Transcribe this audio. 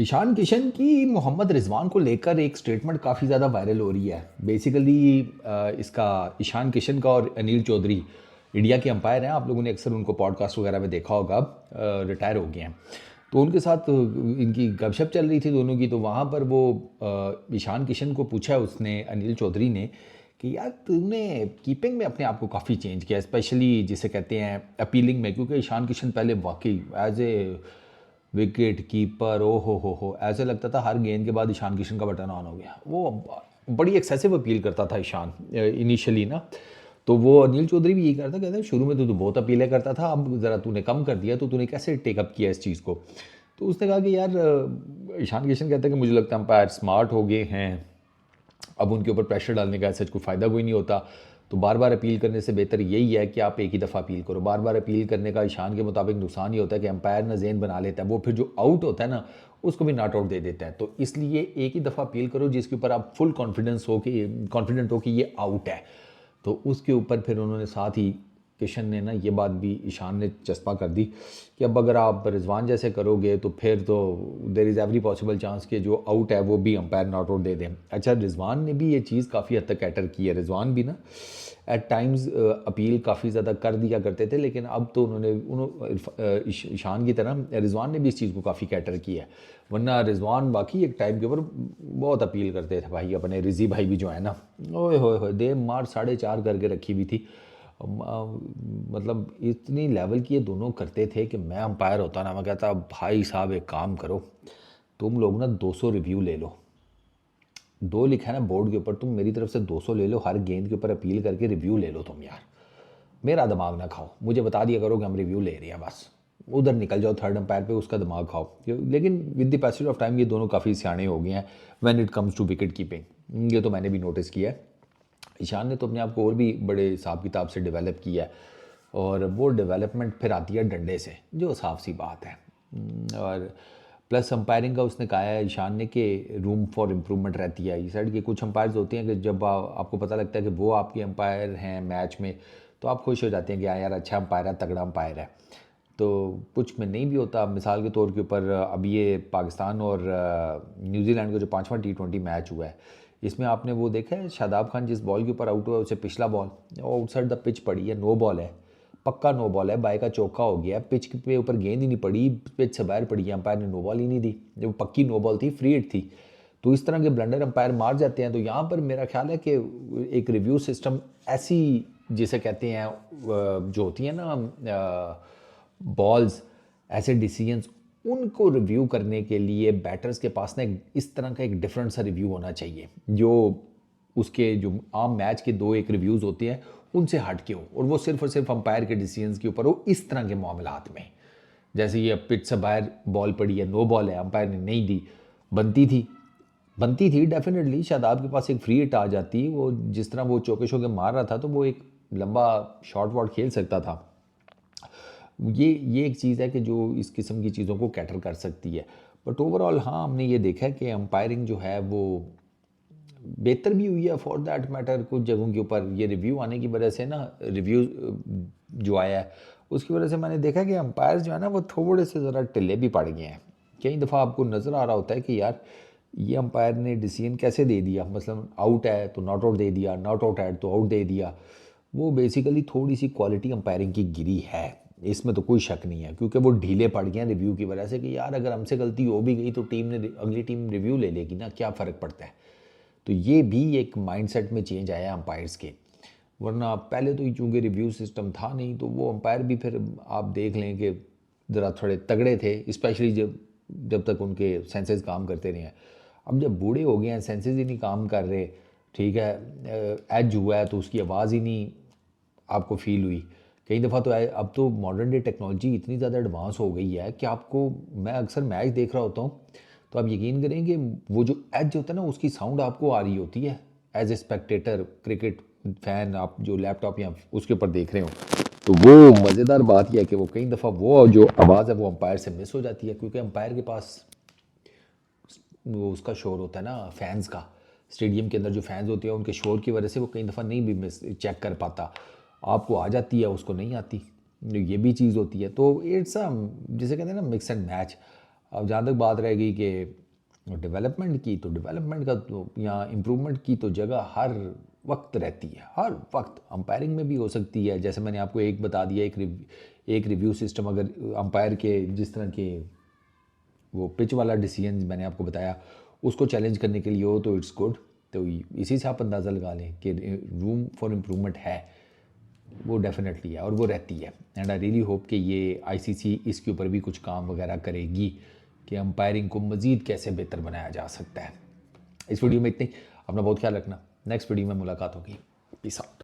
ईशान किशन की मोहम्मद रिजवान को लेकर एक स्टेटमेंट काफ़ी ज़्यादा वायरल हो रही है। बेसिकली इसका ईशान किशन का और अनिल चौधरी इंडिया के अंपायर हैं। आप लोगों ने अक्सर उनको पॉडकास्ट वगैरह में देखा होगा। रिटायर हो गए हैं तो उनके साथ इनकी गपशप चल रही थी दोनों की। तो वहाँ पर वो ईशान किशन को पूछा उसने, अनिल चौधरी ने, कि यार तुमने कीपिंग में अपने आप को काफ़ी चेंज किया, स्पेशली जिसे कहते हैं अपीलिंग में। क्योंकि ईशान किशन पहले वाकई एज ए विकेट कीपर, ओ हो, ऐसे लगता था हर गेंद के बाद ईशान किशन का बटन ऑन हो गया। वो बड़ी एक्सेसिव अपील करता था ईशान इनिशियली ना। तो वो अनिल चौधरी भी यही करता, कहते हैं शुरू में तो तू बहुत अपीलें करता था, अब ज़रा तूने कम कर दिया, तो तूने कैसे टेकअप किया इस चीज़ को। तो उसने कहा कि यार ईशान किशन कहते हैं कि मुझे लगता है अंपायर स्मार्ट हो गए हैं, अब उनके ऊपर प्रेशर डालने का ऐसा कोई फ़ायदा कोई नहीं होता। तो बार बार अपील करने से बेहतर यही है कि आप एक ही दफ़ा अपील करो। बार बार अपील करने का ईशान के मुताबिक नुकसान ये होता है कि अंपायर ना ज़हन बना लेता है, वो फिर जो आउट होता है ना उसको भी नॉट आउट दे देता है। तो इसलिए एक ही दफ़ा अपील करो जिसके ऊपर आप फुल कॉन्फिडेंट हो कि ये आउट है। तो उसके ऊपर फिर उन्होंने साथ ही किशन ने ना ये बात भी ईशान ने चस्पा कर दी कि अब अगर आप रिजवान जैसे करोगे तो फिर तो there is every possible chance कि जो आउट है वो भी अंपायर नॉट आउट दे दें। अच्छा, रिजवान ने भी ये चीज़ काफ़ी हद तक कैटर की है। रिजवान भी ना एट टाइम्स अपील काफ़ी ज़्यादा कर दिया करते थे, लेकिन अब तो ईशान की तरह रिजवान ने भी इस चीज़ को काफ़ी कैटर किया है। वरना रिजवान बाकी एक टाइम के ऊपर बहुत अपील करते थे भाई। अपने रिजी भाई भी जो है ना, ओए होए दे मार 4.5 करके रखी हुई थी। मतलब इतनी लेवल की ये दोनों करते थे कि मैं अंपायर होता ना, मैं कहता भाई साहब एक काम करो, तुम लोग ना 200 रिव्यू ले लो। 2 लिखा है ना बोर्ड के ऊपर, तुम मेरी तरफ से 200 ले लो, हर गेंद के ऊपर अपील करके रिव्यू ले लो तुम यार। मेरा दिमाग ना खाओ, मुझे बता दिया करो कि हम रिव्यू ले रहे हैं बस। उधर निकल जाओ थर्ड अंपायर पे, उसका दिमाग खाओ। लेकिन with the passage of time ये दोनों काफ़ी सियाने हो गए हैं when it comes to wicket keeping. ये तो मैंने भी नोटिस किया है। ईशान ने तो अपने आप को और भी बड़े हिसाब किताब से डेवलप किया है, और वो डेवलपमेंट फिर आती है डंडे से, जो साफ सी बात है। और प्लस अंपायरिंग का उसने कहा है ईशान ने कि रूम फॉर इम्प्रूवमेंट रहती है। इस साइड के कुछ अंपायर्स होते हैं कि जब आपको पता लगता है कि वो आपके अंपायर हैं मैच में, तो आप खुश हो जाते हैं कि हाँ यार अच्छा अंपायर है, तगड़ा अंपायर है। तो कुछ में नहीं भी होता। मिसाल के तौर के ऊपर अब ये पाकिस्तान और न्यूजीलैंड का जो 5वां T20 मैच हुआ है, इसमें आपने वो देखा है शादाब खान जिस बॉल के ऊपर आउट हुआ है उससे पिछला बॉल आउटसाइड द पिच पड़ी है, नो बॉल है, पक्का नो बॉल है, बाय का चौका हो गया। पिच पे ऊपर गेंद ही नहीं पड़ी, पिच से बाहर पड़ी है, अंपायर ने नो बॉल ही नहीं दी। जब पक्की नो बॉल थी, फ्री हिट थी। तो इस तरह के ब्लंडर अंपायर मार जाते हैं। तो यहाँ पर मेरा ख्याल है कि एक रिव्यू सिस्टम ऐसी, जिसे कहते हैं जो होती है ना बॉल्स, ऐसे डिसीजंस, उनको रिव्यू करने के लिए बैटर्स के पास ना इस तरह का एक डिफरेंट सा रिव्यू होना चाहिए, जो उसके जो आम मैच के 2-1 रिव्यूज़ होते हैं उनसे हट के हो, और वो सिर्फ और सिर्फ अंपायर के डिसीजंस के ऊपर हो इस तरह के मामलात में। जैसे ये पिच से बाहर बॉल पड़ी है, नो बॉल है, अंपायर ने नहीं दी, बनती थी डेफिनेटली। शादाब के पास एक फ्री हिट आ जाती, वो जिस तरह वो चौके शौके मार रहा था तो वो एक लंबा शॉर्ट वॉट खेल सकता था। ये एक चीज़ है कि जो इस किस्म की चीज़ों को कैटर कर सकती है। बट ओवरऑल हाँ, हमने ये देखा है कि अंपायरिंग जो है वो बेहतर भी हुई है फॉर दैट मैटर। कुछ जगहों के ऊपर ये रिव्यू आने की वजह से ना, रिव्यू जो आया है उसकी वजह से मैंने देखा कि अंपायर्स जो है ना वो थोड़े से ज़रा टिल्ले भी पड़ गए हैं। कई दफ़ा आपको नज़र आ रहा होता है कि यार ये अंपायर ने डिसीजन कैसे दे दिया, मतलब आउट है तो नॉट आउट दे दिया, नॉट आउट है तो आउट दे दिया। वो बेसिकली थोड़ी सी क्वालिटी अंपायरिंग की गिरी है, इसमें तो कोई शक नहीं है। क्योंकि वो ढीले पड़ गए हैं रिव्यू की वजह से कि यार अगर हमसे गलती हो भी गई तो अगली टीम रिव्यू ले लेगी ना, क्या फ़र्क पड़ता है। तो ये भी एक माइंडसेट में चेंज आया अंपायर्स के। वरना पहले तो चूँकि रिव्यू सिस्टम था नहीं, तो वो अंपायर भी फिर आप देख लें कि ज़रा थोड़े तगड़े थे, स्पेशली जब जब तक उनके सेंसेस काम करते रहे हैं। अब जब बूढ़े हो गए हैं, सेंसेस ही नहीं काम कर रहे, ठीक है, एज हुआ है तो उसकी आवाज़ ही नहीं आपको फील हुई। कई दफ़ा तो अब तो मॉडर्न डे टेक्नोलॉजी इतनी ज़्यादा एडवांस हो गई है कि आपको, मैं अक्सर मैच देख रहा होता हूँ तो आप यकीन करें कि वो जो एज होता है ना उसकी साउंड आपको आ रही होती है as a spectator, cricket fan, आप जो लैपटॉप या उसके ऊपर देख रहे हो। तो वो मज़ेदार बात यह है कि वो कई दफ़ा वो जो आवाज़ है वो अंपायर से मिस हो जाती है, क्योंकि अंपायर के पास वो उसका शोर होता है ना फैंस का। स्टेडियम के अंदर जो फैंस होते हैं उनके शोर की वजह से वो कई दफ़ा नहीं भी मिस चेक कर पाता। आपको आ जाती है, उसको नहीं आती, ये भी चीज़ होती है। तो इट्स जिसे कहते हैं ना मिक्स एंड मैच। अब जहाँ तक बात रहेगी कि डेवलपमेंट की, तो डेवलपमेंट का तो या इम्प्रूवमेंट की तो जगह हर वक्त रहती है, हर वक्त। अंपायरिंग में भी हो सकती है, जैसे मैंने आपको एक बता दिया, एक रिव्यू सिस्टम, अगर अंपायर के जिस तरह के वो पिच वाला डिसीजन मैंने आपको बताया उसको चैलेंज करने के लिए हो तो इट्स गुड। तो इसी से आप अंदाज़ा लगा लें कि रूम फॉर इम्प्रूवमेंट है, वो डेफिनेटली है और वो रहती है। एंड आई रियली होप कि ये आईसीसी इसके ऊपर भी कुछ काम वगैरह करेगी कि अंपायरिंग को मज़ीद कैसे बेहतर बनाया जा सकता है। इस वीडियो में इतनी, अपना बहुत ख्याल रखना, नेक्स्ट वीडियो में मुलाकात होगी। Peace out.